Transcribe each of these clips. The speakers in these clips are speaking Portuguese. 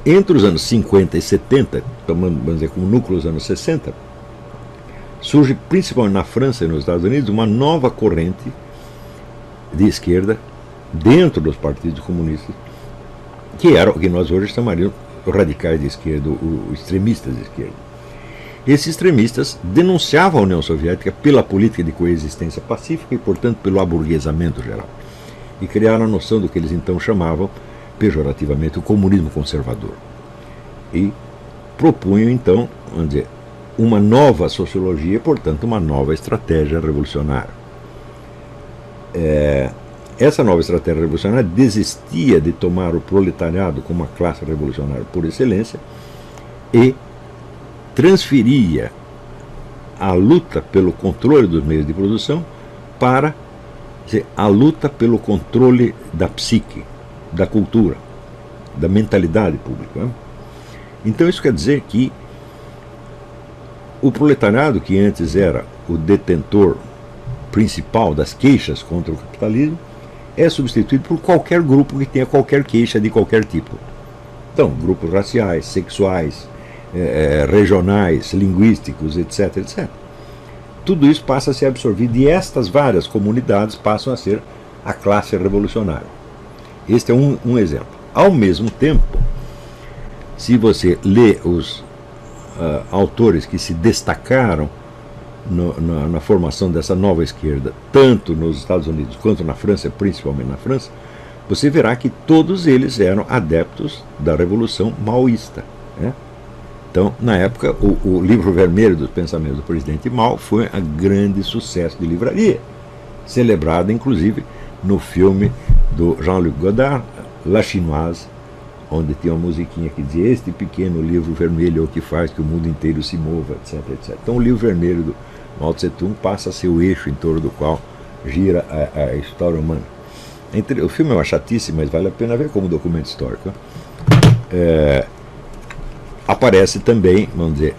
Entre os anos 50 e 70, tomando, vamos dizer, como núcleo dos anos 60, surge principalmente na França e nos Estados Unidos uma nova corrente de esquerda dentro dos partidos comunistas, que era o que nós hoje chamaríamos radicais de esquerda, os extremistas de esquerda. Esses extremistas denunciavam a União Soviética pela política de coexistência pacífica e, portanto, pelo aburguesamento geral. E criaram a noção do que eles então chamavam, pejorativamente, o comunismo conservador. E propunham, então, vamos dizer, uma nova sociologia, portanto, uma nova estratégia revolucionária. Essa nova estratégia revolucionária desistia de tomar o proletariado como uma classe revolucionária por excelência e transferia a luta pelo controle dos meios de produção para a luta pelo controle da psique, da cultura, da mentalidade pública. Né? Então isso quer dizer que o proletariado, que antes era o detentor principal das queixas contra o capitalismo, é substituído por qualquer grupo que tenha qualquer queixa de qualquer tipo. Então, grupos raciais, sexuais, regionais, linguísticos, etc, etc. Tudo isso passa a ser absorvido e estas várias comunidades passam a ser a classe revolucionária. Este é um exemplo. Ao mesmo tempo, se você lê os autores que se destacaram na formação dessa nova esquerda, tanto nos Estados Unidos quanto na França, principalmente na França, você verá que todos eles eram adeptos da Revolução Maoísta. Né? Então, na época, o livro vermelho dos pensamentos do presidente Mao foi um grande sucesso de livraria, celebrado inclusive no filme do Jean-Luc Godard, La Chinoise, onde tinha uma musiquinha que dizia: este pequeno livro vermelho é o que faz que o mundo inteiro se mova, etc, etc. Então o livro vermelho do Mao Tse-tung passa a ser o eixo em torno do qual gira a história humana. O filme é uma chatice, mas vale a pena ver como documento histórico. Aparece também, vamos dizer,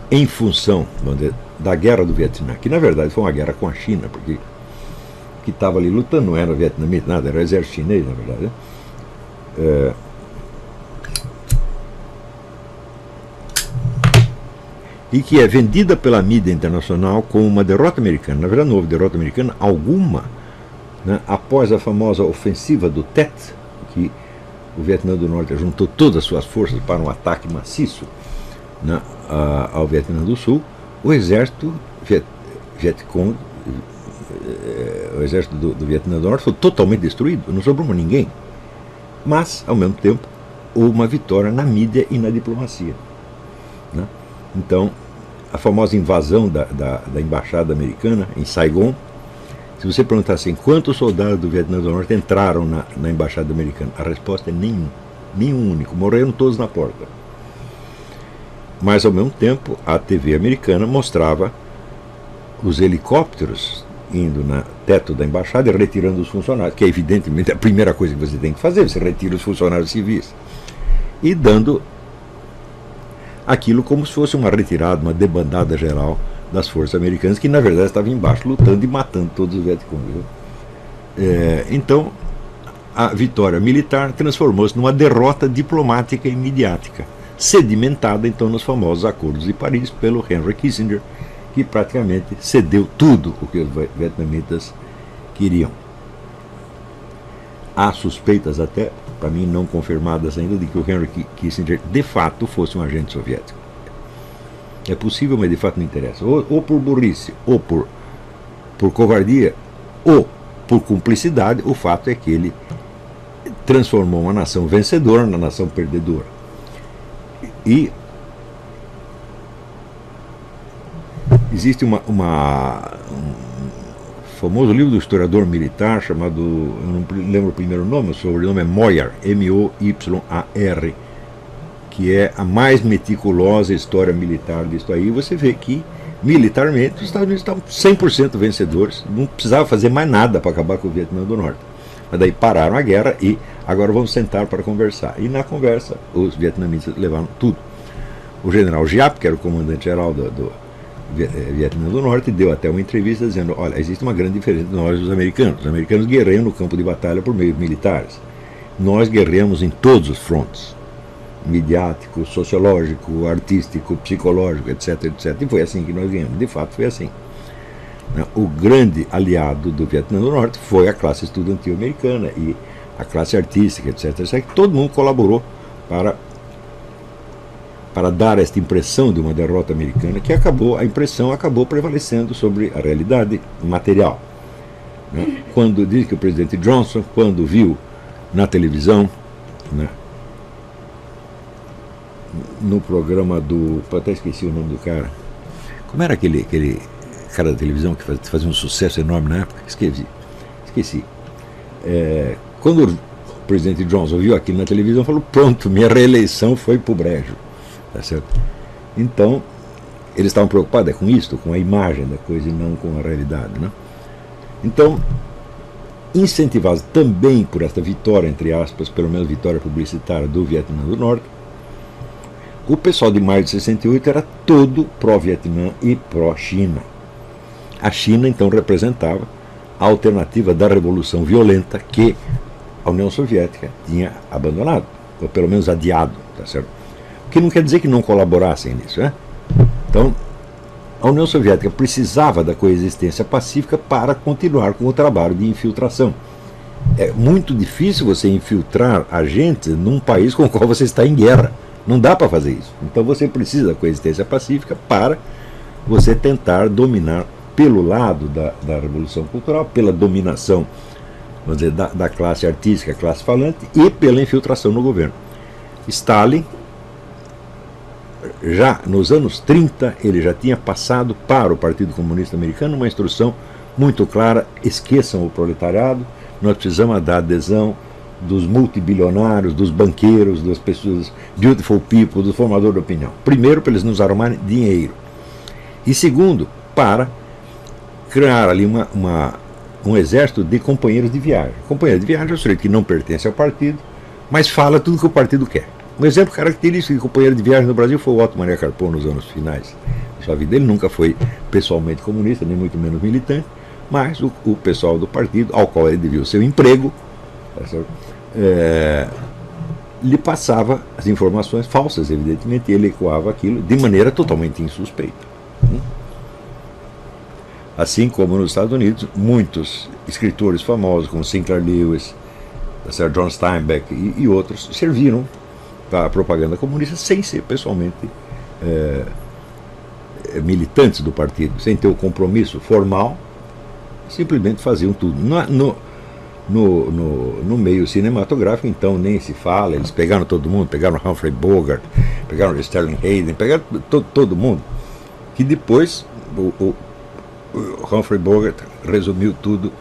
em função, vamos dizer, da guerra do Vietnã, que na verdade foi uma guerra com a China, porque que estava ali lutando não era vietnamita, nada, era o exército chinês, na verdade. E que é vendida pela mídia internacional como uma derrota americana. Na verdade não houve derrota americana alguma, né, após a famosa ofensiva do Tet, que o Vietnã do Norte juntou todas as suas forças para um ataque maciço, né, ao Vietnã do Sul. O exército Vietcong, o exército do Vietnã do Norte foi totalmente destruído, não sobrou ninguém. Mas, ao mesmo tempo, houve uma vitória na mídia e na diplomacia. Né? Então, a famosa invasão da embaixada americana em Saigon, se você perguntar assim, quantos soldados do Vietnã do Norte entraram na embaixada americana? A resposta é nenhum. Nenhum único. Morreram todos na porta. Mas, ao mesmo tempo, a TV americana mostrava os helicópteros indo no teto da embaixada e retirando os funcionários, que é evidentemente a primeira coisa que você tem que fazer, você retira os funcionários civis. E dando aquilo como se fosse uma retirada, uma debandada geral das forças americanas, que na verdade estavam embaixo lutando e matando todos os Vietcong. Então, a vitória militar transformou-se numa derrota diplomática e midiática, sedimentada então nos famosos acordos de Paris pelo Henry Kissinger, que praticamente cedeu tudo o que os vietnamitas queriam. Há suspeitas até, para mim não confirmadas ainda, de que o Henry Kissinger de fato fosse um agente soviético. É possível, mas de fato não interessa. Ou por burrice, ou por covardia, ou por cumplicidade, o fato é que ele transformou uma nação vencedora na nação perdedora. E existe um famoso livro do historiador militar chamado, eu não lembro o primeiro nome, o sobrenome é Moyar, M-O-Y-A-R, que é a mais meticulosa história militar disso aí. Você vê que militarmente os Estados Unidos estavam 100% vencedores, não precisava fazer mais nada para acabar com o Vietnã do Norte. Mas daí pararam a guerra e agora vamos sentar para conversar. E na conversa os vietnamitas levaram tudo. O general Giap, que era o comandante-geral do Vietnã do Norte, deu até uma entrevista dizendo: olha, existe uma grande diferença entre nós e os americanos. Os americanos guerreiam no campo de batalha por meios militares. nós guerreamos em todos os frontes, midiático, sociológico, artístico, psicológico, etc, etc. E foi assim que nós ganhamos. De fato, foi assim. O grande aliado do Vietnã do Norte foi a classe estudantil americana e a classe artística, etc, etc. Todo mundo colaborou para dar esta impressão de uma derrota americana, que a impressão acabou prevalecendo sobre a realidade material. Quando diz que o presidente Johnson, quando viu na televisão, no programa do... até esqueci o nome do cara. Como era aquele cara da televisão que fazia um sucesso enorme na época? Esqueci. Quando o presidente Johnson viu aquilo na televisão, falou: pronto, minha reeleição foi pro brejo. Tá certo? Então, eles estavam preocupados com isso, com a imagem da coisa e não com a realidade. Então, incentivados também por esta vitória, entre aspas, pelo menos vitória publicitária do Vietnã do Norte, o pessoal de maio de 68 era todo pró-Vietnã e pró-China. A China, então, representava a alternativa da revolução violenta que a União Soviética tinha abandonado, ou pelo menos adiado, tá certo? O que não quer dizer que não colaborassem nisso, né? Então, a União Soviética precisava da coexistência pacífica para continuar com o trabalho de infiltração. É muito difícil você infiltrar agentes num país com o qual você está em guerra. Não dá para fazer isso. Então você precisa da coexistência pacífica para você tentar dominar pelo lado da Revolução Cultural, pela dominação, vamos dizer, da classe artística, classe falante, e pela infiltração no governo. Stalin, já nos anos 30, ele já tinha passado para o Partido Comunista Americano uma instrução muito clara: esqueçam o proletariado, nós precisamos da adesão dos multibilionários, dos banqueiros, das pessoas beautiful people, do formador de opinião. Primeiro, para eles nos arrumarem dinheiro. E segundo, para criar ali um exército de companheiros de viagem. Companheiro de viagem é o sujeito que não pertence ao partido, mas fala tudo que o partido quer. Um exemplo característico de companheiro de viagem no Brasil foi o Otto Maria Carpon nos anos finais da sua vida. Ele nunca foi pessoalmente comunista, nem muito menos militante, mas o pessoal do partido, ao qual ele devia o seu emprego, lhe passava as informações falsas, evidentemente, e ele ecoava aquilo de maneira totalmente insuspeita. Assim como nos Estados Unidos, muitos escritores famosos, como Sinclair Lewis, John Steinbeck e outros, serviram para a propaganda comunista sem ser pessoalmente militantes do partido, sem ter o compromisso formal, simplesmente faziam tudo. No meio cinematográfico, então, nem se fala. Eles pegaram todo mundo, pegaram Humphrey Bogart, pegaram Sterling Hayden, pegaram todo mundo, que depois o Humphrey Bogart resumiu tudo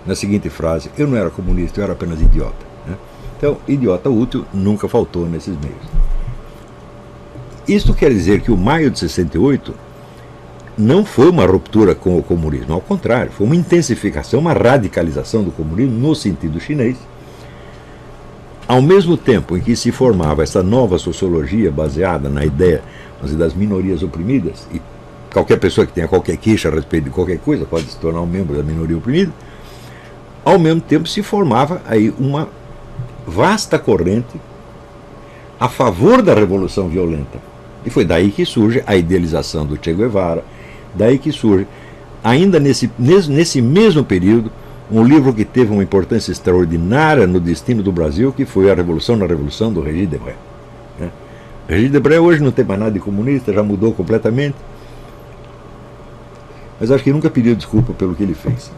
na seguinte frase: eu não era comunista, eu era apenas idiota. Então, idiota útil nunca faltou nesses meios. Isto quer dizer que o maio de 68 não foi uma ruptura com o comunismo, ao contrário, foi uma intensificação, uma radicalização do comunismo no sentido chinês. Ao mesmo tempo em que se formava essa nova sociologia baseada na ideia, vamos dizer, das minorias oprimidas, e qualquer pessoa que tenha qualquer queixa a respeito de qualquer coisa pode se tornar um membro da minoria oprimida, ao mesmo tempo se formava aí uma vasta corrente a favor da revolução violenta. E foi daí que surge a idealização do Che Guevara, daí que surge, ainda nesse mesmo período, um livro que teve uma importância extraordinária no destino do Brasil, que foi A Revolução na Revolução, do Régis Debray. Régis Debray hoje não tem mais nada de comunista, já mudou completamente, mas acho que nunca pediu desculpa pelo que ele fez.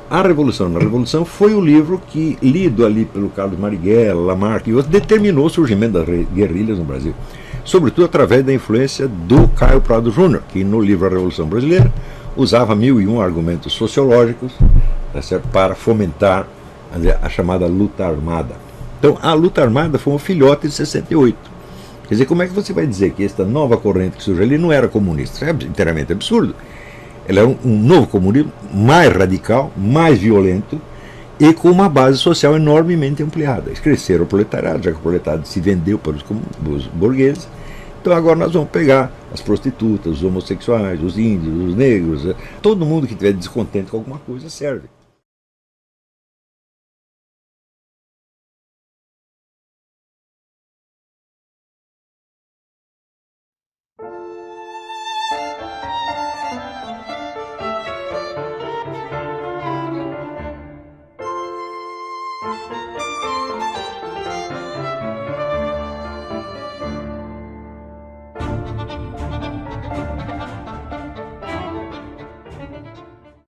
A Revolução na Revolução foi o livro que, lido ali pelo Carlos Marighella, Lamarck e outros, determinou o surgimento das guerrilhas no Brasil. Sobretudo através da influência do Caio Prado Júnior, que no livro A Revolução Brasileira usava 1001 argumentos sociológicos, para fomentar a chamada luta armada. Então, a luta armada foi um filhote de 68. Quer dizer, como é que você vai dizer que esta nova corrente que surge ali não era comunista? Isso é inteiramente absurdo. Ela era um novo comunismo mais radical, mais violento e com uma base social enormemente ampliada. Cresceram o proletariado, já que o proletariado se vendeu para os burgueses. Então agora nós vamos pegar as prostitutas, os homossexuais, os índios, os negros, todo mundo que estiver descontente com alguma coisa serve.